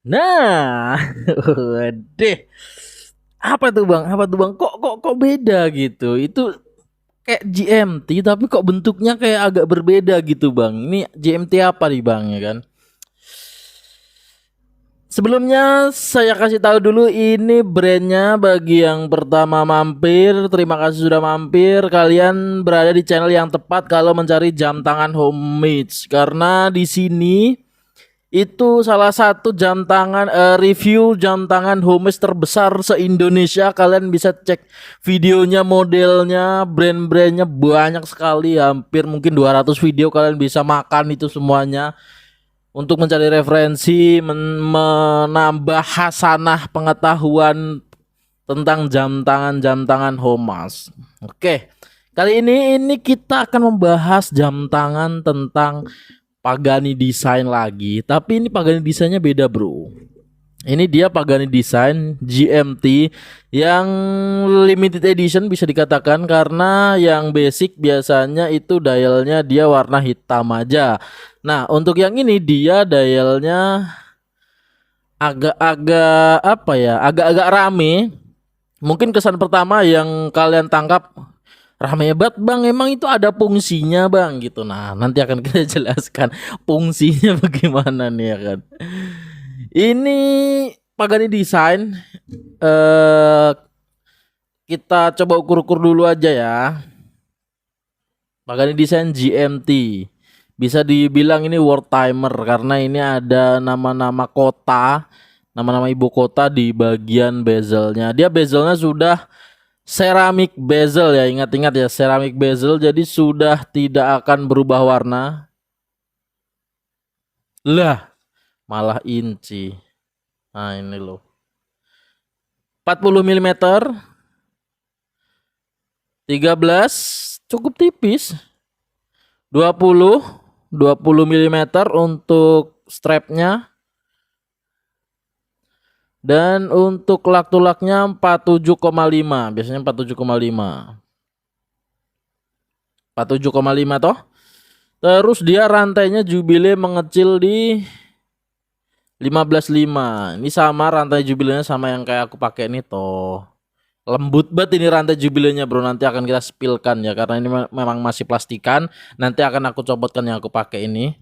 Nah, waduh. Apa tuh Bang? Apa tuh Bang? Kok beda gitu? Itu kayak GMT tapi kok bentuknya kayak agak berbeda gitu Bang. Ini GMT apa nih Bang ya kan? Sebelumnya saya kasih tahu dulu ini brandnya bagi yang pertama mampir. Terima kasih sudah mampir. Kalian berada di channel yang tepat kalau mencari jam tangan homemade. Karena di sini itu salah satu jam tangan review jam tangan homemade terbesar se-Indonesia. Kalian bisa cek videonya, modelnya, brand-brandnya banyak sekali. Hampir mungkin 200 video kalian bisa makan itu semuanya untuk mencari referensi, menambah hasanah pengetahuan tentang jam tangan Homas. Oke, kali ini kita akan membahas jam tangan tentang Pagani Design lagi, tapi ini Pagani desainnya beda bro. Ini dia Pagani Design GMT yang limited edition bisa dikatakan, karena yang basic biasanya itu dialnya dia warna hitam aja. Nah, untuk yang ini dia dialnya agak-agak apa ya? Agak-agak rame. Mungkin kesan pertama yang kalian tangkap, rame banget Bang, emang itu ada fungsinya Bang gitu. Nah, nanti akan kita jelaskan fungsinya bagaimana nih ya kan. Ini Pagani Design, eh kita coba ukur-ukur dulu aja ya. Pagani Design GMT. Bisa dibilang ini world timer karena ini ada nama-nama kota, nama-nama ibu kota di bagian bezelnya. Dia bezelnya sudah ceramic bezel ya, ingat-ingat ya, ceramic bezel, jadi sudah tidak akan berubah warna. Lah, malah inci. Nah, ini loh. 40 mm, 13 cukup tipis. 20 mm untuk strapnya, dan untuk lak-tulaknya 47,5. Biasanya 47,5. 47,5 toh. Terus dia rantainya Jubilee mengecil di 15,5. Ini sama rantai Jubilenya sama yang kayak aku pakai ini toh. Lembut banget ini rantai Jubilenya bro. Nanti akan kita spillkan ya, karena ini memang masih plastikan. Nanti akan aku copotkan yang aku pakai ini.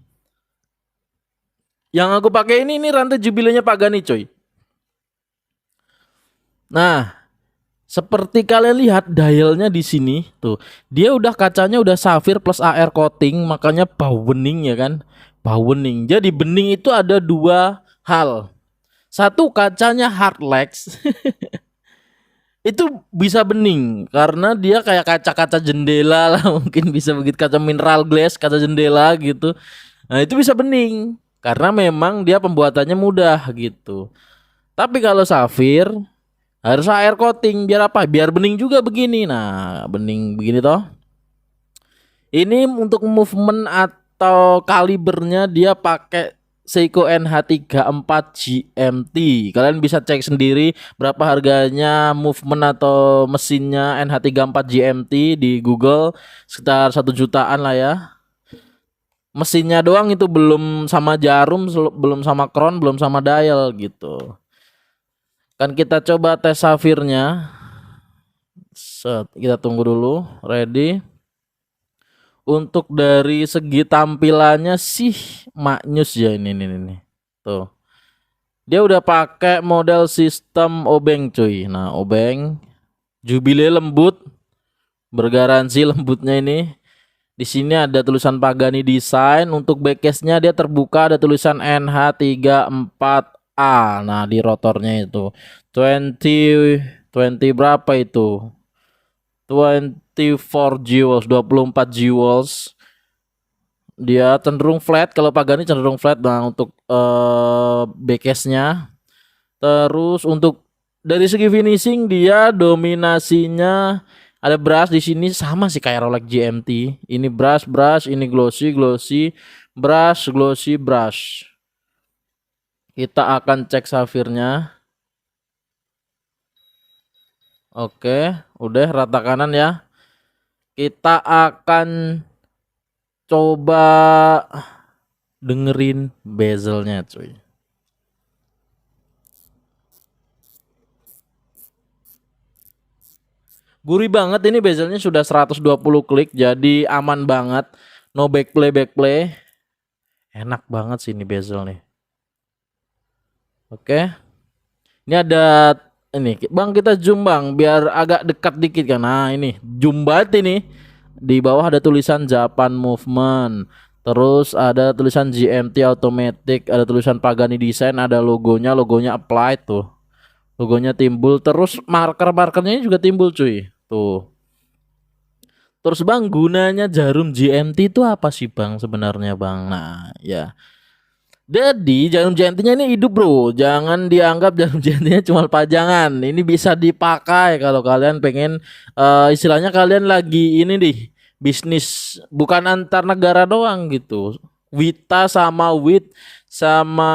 Yang aku pakai ini rantai Jubilenya Pagani coy. Nah, seperti kalian lihat dialnya di sini tuh, dia udah kacanya udah safir plus AR coating, makanya bau bening ya kan, bau bening. Jadi bening itu ada dua hal. Satu, kacanya hardlex itu bisa bening karena dia kayak kaca-kaca jendela lah mungkin bisa begitu, kaca mineral glass, kaca jendela gitu. Nah itu bisa bening karena memang dia pembuatannya mudah gitu. Tapi kalau safir harus air coating, biar apa? Biar bening juga begini. Nah, bening begini toh. Ini untuk movement atau kalibernya dia pakai Seiko NH34 GMT. Kalian bisa cek sendiri berapa harganya movement atau mesinnya NH34 GMT di Google, sekitar 1 jutaan lah ya. Mesinnya doang itu belum sama jarum, belum sama crown, belum sama dial gitu. Kan kita coba tes safirnya. Set, kita tunggu dulu, ready. Untuk dari segi tampilannya sih maknyus ya ini. Tuh. Dia udah pakai model sistem obeng cuy. Nah, obeng Jubilee lembut, bergaransi lembutnya ini. Di sini ada tulisan Pagani Design. Untuk backcase-nya dia terbuka, ada tulisan NH34A. Nah, di rotornya itu 20 berapa itu? 24 jewels, 24 jewels. Dia cenderung flat, kalau Pagani cenderung flat. Nah, untuk backcase-nya. Terus untuk dari segi finishing dia dominasinya ada brush di sini sama sih kayak Rolex GMT. Ini brush, ini glossy, brush. Kita akan cek safirnya. Oke, udah rata kanan ya. Kita akan coba dengerin bezelnya cuy. Gurih banget, ini bezelnya sudah 120 klik, jadi aman banget. No backplay. Enak banget sih ini bezel nih. Oke. Ini ada ini, Bang, kita zoom Bang biar agak dekat dikit kan. Nah, ini zoom banget ini. Di bawah ada tulisan Japan Movement. Terus ada tulisan GMT Automatic, ada tulisan Pagani Design, ada logonya apply tuh. Logonya timbul, terus marker-markernya juga timbul cuy. Tuh. Terus Bang, gunanya jarum GMT itu apa sih Bang sebenarnya Bang? Nah, ya. Jadi jarum JNT-nya ini hidup bro, jangan dianggap jarum JNT-nya cuma pajangan. Ini bisa dipakai kalau kalian pengen istilahnya kalian lagi ini nih bisnis bukan antar negara doang gitu. Wita sama WIT sama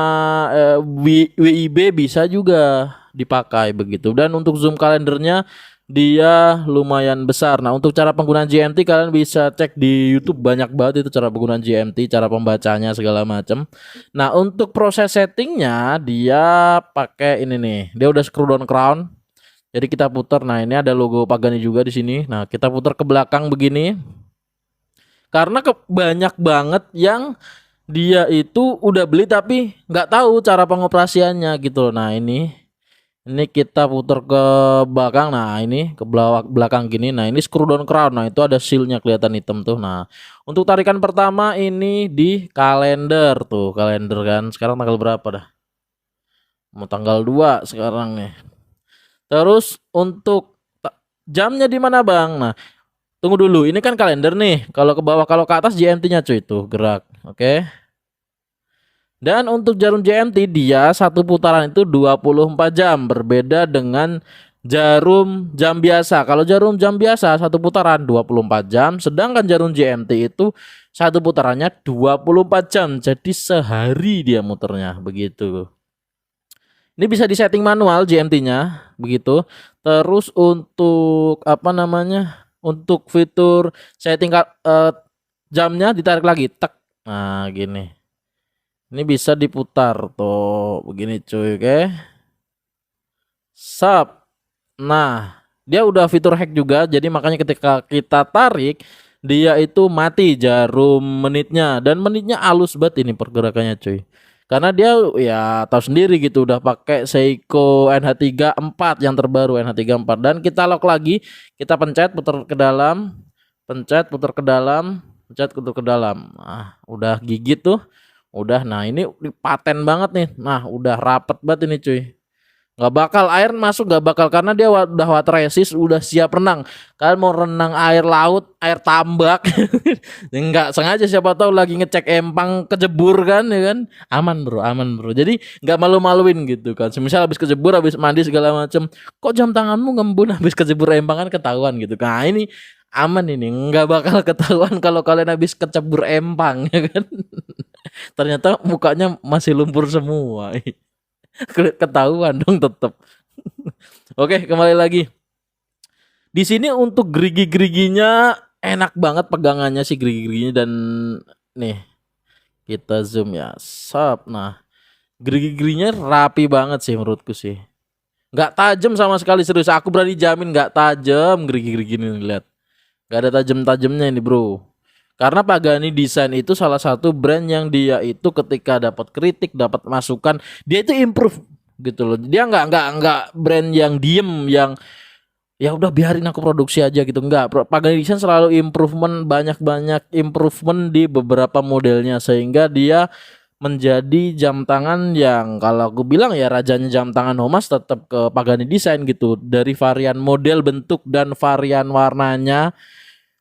WIB bisa juga dipakai begitu. Dan untuk zoom kalendernya dia lumayan besar. Nah, untuk cara penggunaan GMT kalian bisa cek di YouTube, banyak banget itu cara penggunaan GMT, cara pembacanya segala macam. Nah, untuk proses settingnya dia pakai ini nih. Dia udah screw down crown. Jadi kita putar. Nah, ini ada logo Pagani juga di sini. Nah, kita putar ke belakang begini. Karena banyak banget yang dia itu udah beli tapi nggak tahu cara pengoperasiannya gitu loh. Nah, ini kita putar ke belakang. Nah, ini ke belakang gini. Nah, ini screw down crown. Nah, itu ada sealnya kelihatan hitam tuh. Nah, untuk tarikan pertama ini di kalender tuh, kalender kan. Sekarang tanggal berapa dah? Mau tanggal 2 sekarang nih. Terus untuk jamnya di mana, Bang? Nah, tunggu dulu. Ini kan kalender nih. Kalau ke bawah, kalau ke atas GMT-nya cuy itu gerak. Oke. Dan untuk jarum JMT dia satu putaran itu 24 jam, berbeda dengan jarum jam biasa. Kalau jarum jam biasa satu putaran 24 jam, sedangkan jarum JMT itu satu putarannya 24 jam. Jadi sehari dia muternya begitu. Ini bisa disetting manual JMT-nya begitu. Terus untuk apa namanya? Untuk fitur setting jamnya ditarik lagi, tek. Nah, gini. Ini bisa diputar tuh begini cuy, oke. Sap. Nah, dia udah fitur hack juga, jadi makanya ketika kita tarik dia itu mati jarum menitnya, dan menitnya halus banget ini pergerakannya cuy. Karena dia ya tahu sendiri gitu udah pakai Seiko NH3 4 yang terbaru, NH3 4, dan kita lock lagi, kita pencet putar ke dalam, pencet putar ke dalam, pencet putar ke dalam. Nah, udah gigit tuh. Udah, nah ini paten banget nih. Nah, udah rapet banget ini cuy. Nggak bakal air masuk, nggak bakal, karena dia udah water resist, udah siap renang. Kalian mau renang air laut, air tambak, nggak sengaja siapa tahu lagi ngecek empang kejebur kan, ya kan? Aman bro, aman bro. Jadi nggak malu-maluin gitu kan. Semisal habis kejebur, habis mandi segala macem, kok jam tanganmu ngembun habis kejebur empang, kan ketahuan gitu. Nah ini aman, ini nggak bakal ketahuan kalau kalian habis kecebur empang, ya kan? Ternyata mukanya masih lumpur semua. Ketahuan dong tetap. Oke, kembali lagi. Di sini untuk gerigi-geriginya enak banget pegangannya sih, gerigi-geriginya. Dan nih kita zoom ya. Sap. Nah, gerigi-geriginya rapi banget sih menurutku sih. Nggak tajam sama sekali, serius. Aku berani jamin nggak tajam gerigi-gerigi ini, lihat. Nggak ada tajam-tajamnya ini bro. Karena Pagani Design itu salah satu brand yang dia itu ketika dapat kritik, dapat masukan, dia itu improve gitu loh. Dia nggak brand yang diem, yang ya udah biarin aku produksi aja gitu. Enggak. Pagani Design selalu improvement, banyak-banyak improvement di beberapa modelnya, sehingga dia menjadi jam tangan yang kalau aku bilang ya rajanya jam tangan Homas tetap ke Pagani Design gitu. Dari varian model, bentuk, dan varian warnanya.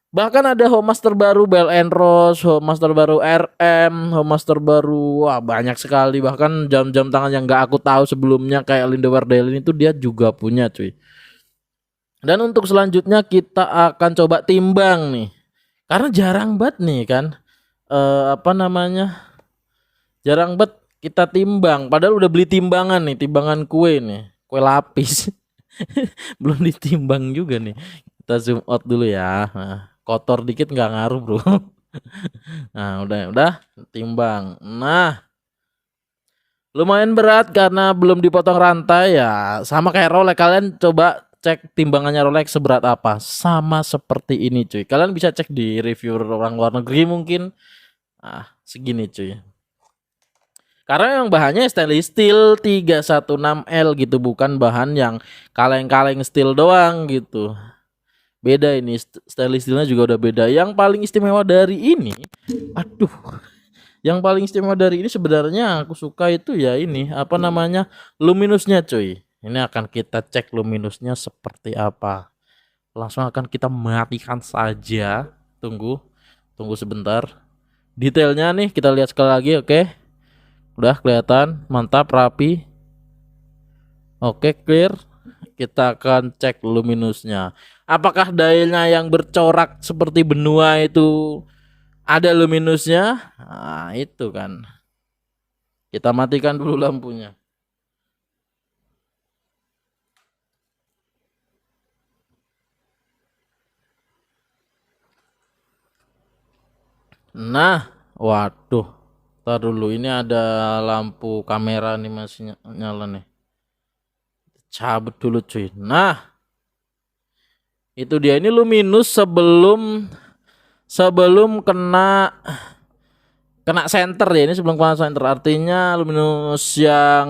Bahkan ada Homas terbaru Bell and Rose, Homas terbaru RM, Homas terbaru, wah banyak sekali. Bahkan jam-jam tangan yang gak aku tahu sebelumnya kayak Lindauer Daily itu dia juga punya cuy. Dan untuk selanjutnya kita akan coba timbang nih. Karena jarang banget nih kan, apa namanya, jarang banget kita timbang. Padahal udah beli timbangan nih, timbangan kue nih, kue lapis. Belum ditimbang juga nih. Kita zoom out dulu ya. Nah, kotor dikit nggak ngaruh bro. Nah udah timbang. Nah lumayan berat karena belum dipotong rantai ya, sama kayak Rolex. Kalian coba cek timbangannya Rolex seberat apa. Sama seperti ini cuy. Kalian bisa cek di review orang luar negeri mungkin. Segini cuy. Karena yang bahannya stainless steel 316L gitu, bukan bahan yang kaleng-kaleng steel doang gitu. Beda ini, stainless steelnya juga udah beda. Yang paling istimewa dari ini, yang paling istimewa dari ini sebenarnya aku suka itu ya ini, apa namanya, luminusnya cuy. Ini akan kita cek luminusnya seperti apa. Langsung akan kita matikan saja. Tunggu sebentar. Detailnya nih kita lihat sekali lagi, oke. Udah kelihatan, mantap, rapi. Oke, clear. Kita akan cek luminusnya. Apakah dialnya yang bercorak seperti benua itu ada luminusnya? Nah, itu kan. Kita matikan dulu lampunya. Nah, waduh. Ntar dulu, ini ada lampu kamera nih masih nyala nih. Cabut dulu cuy. Nah, itu dia, ini luminus sebelum kena center ya. Ini sebelum kena center, artinya luminus yang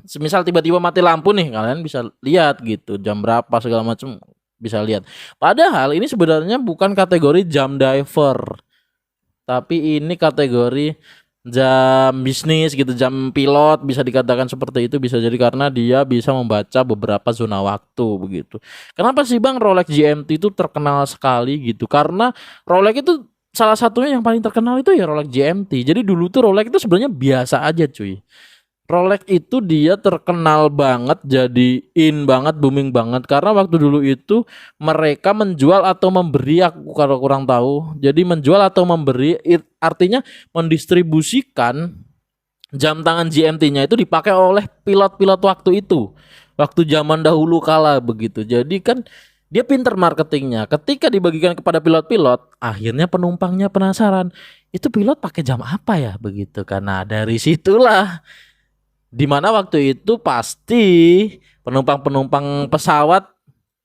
semisal tiba-tiba mati lampu nih, kalian bisa lihat gitu jam berapa segala macam, bisa lihat. Padahal ini sebenarnya bukan kategori jam diver, tapi ini kategori jam bisnis gitu, jam pilot bisa dikatakan seperti itu. Bisa jadi karena dia bisa membaca beberapa zona waktu begitu. Kenapa sih Bang Rolex GMT itu terkenal sekali gitu? Karena Rolex itu salah satunya yang paling terkenal itu ya Rolex GMT. Jadi dulu tuh Rolex itu sebenarnya biasa aja cuy. Rolex itu dia terkenal banget, jadi in banget, booming banget karena waktu dulu itu mereka menjual atau memberi, aku kalau kurang tahu. Jadi menjual atau memberi artinya mendistribusikan jam tangan GMT-nya itu dipakai oleh pilot-pilot waktu itu. Waktu zaman dahulu kala begitu. Jadi kan dia pinter marketingnya. Ketika dibagikan kepada pilot-pilot, akhirnya penumpangnya penasaran. Itu pilot pakai jam apa ya begitu. Karena dari situlah dimana waktu itu pasti penumpang pesawat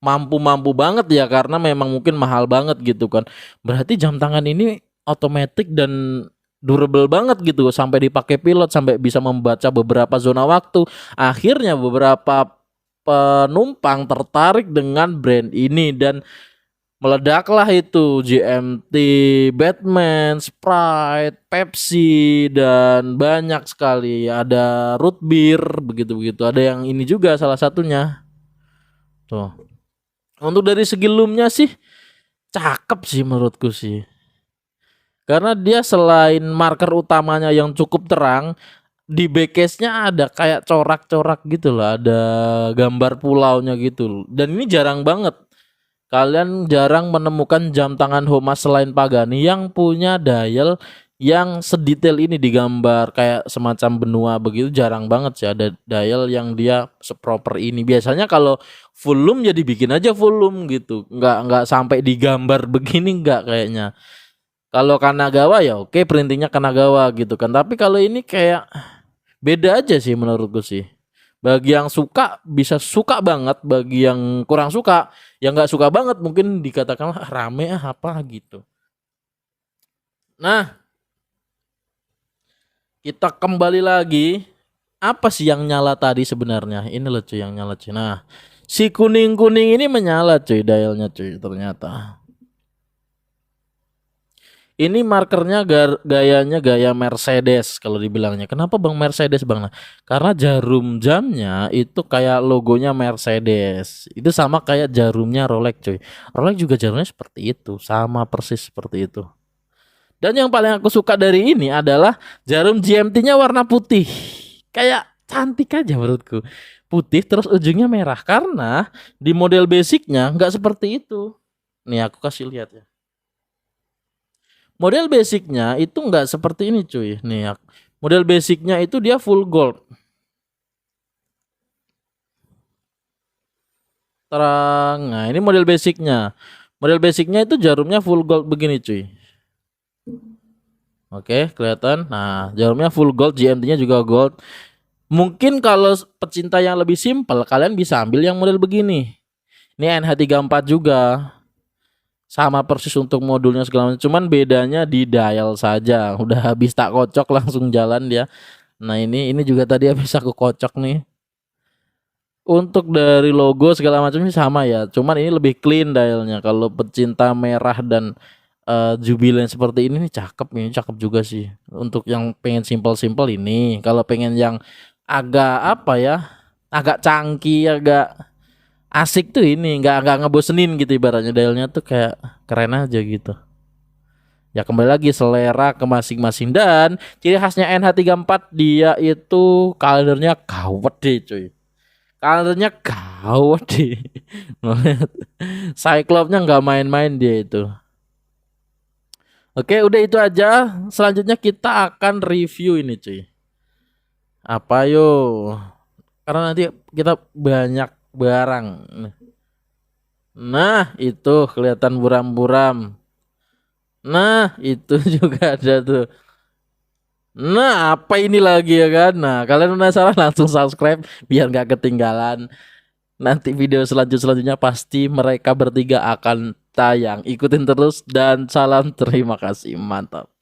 mampu banget ya, karena memang mungkin mahal banget gitu kan. Berarti jam tangan ini otomatis dan durable banget gitu, sampai dipakai pilot, sampai bisa membaca beberapa zona waktu. Akhirnya beberapa penumpang tertarik dengan brand ini dan meledaklah itu GMT, Batman, Sprite, Pepsi, dan banyak sekali. Ada root beer begitu-begitu. Ada yang ini juga salah satunya. Tuh. Untuk dari segi lumnya sih cakep sih menurutku sih. Karena dia selain marker utamanya yang cukup terang, di backcase-nya ada kayak corak-corak gitu loh, ada gambar pulaunya gitu. Dan ini jarang banget. Kalian jarang menemukan jam tangan Homa selain Pagani yang punya dial yang sedetail ini digambar kayak semacam benua begitu. Jarang banget sih ada dial yang dia seproper ini. Biasanya kalau full loom ya dibikin aja full loom gitu. Nggak sampai digambar begini, nggak kayaknya. Kalau Kanagawa ya oke, printingnya Kanagawa gitu kan. Tapi kalau ini kayak beda aja sih menurutku sih. Bagi yang suka bisa suka banget, bagi yang kurang suka, yang nggak suka banget mungkin dikatakanlah rame apa gitu. Nah, kita kembali lagi. Apa sih yang nyala tadi sebenarnya? Ini loh cuy yang nyala cuy. Nah, si kuning-kuning ini menyala cuy, dialnya cuy ternyata. Ini markernya gayanya gaya Mercedes kalau dibilangnya. Kenapa Bang Mercedes Bang? Nah, karena jarum jamnya itu kayak logonya Mercedes. Itu sama kayak jarumnya Rolex cuy. Rolex juga jarumnya seperti itu, sama persis seperti itu. Dan yang paling aku suka dari ini adalah jarum GMT-nya warna putih. Kayak cantik aja menurutku. Putih terus ujungnya merah, karena di model basicnya nggak seperti itu. Nih aku kasih lihat ya. Model basicnya itu nggak seperti ini cuy. Nih model basicnya itu dia full gold. Terang. Nah ini model basicnya. Model basicnya itu jarumnya full gold begini cuy. Oke kelihatan. Nah jarumnya full gold, GMT-nya juga gold. Mungkin kalau pecinta yang lebih simpel, kalian bisa ambil yang model begini. Ini NH34 juga. Sama persis untuk modulnya segala macam. Cuman bedanya di dial saja. Udah habis tak kocok langsung jalan dia. Nah, ini juga tadi habis aku kocok nih. Untuk dari logo segala macamnya sama ya. Cuman ini lebih clean dialnya. Kalau pecinta merah dan Jubilant seperti ini nih cakep juga sih. Untuk yang pengen simple-simple ini. Kalau pengen yang agak apa ya? Agak cangki, agak asik tuh ini, nggak ngebosenin gitu ibaratnya, dialnya tuh kayak keren aja gitu. Ya kembali lagi selera ke masing-masing, dan ciri khasnya NH34 dia itu colornya gawat deh cuy. Colornya gawat deh. Ngeliat Cyclops-nya nggak main-main dia itu. Oke, udah itu aja. Selanjutnya kita akan review ini cuy. Apa yo? Karena nanti kita banyak barang. Nah, itu kelihatan buram-buram. Nah, itu juga ada tuh. Nah, apa ini lagi ya kan? Nah, kalian penasaran langsung subscribe biar nggak ketinggalan. Nanti video selanjutnya pasti mereka bertiga akan tayang. Ikutin terus dan salam terima kasih. Mantap.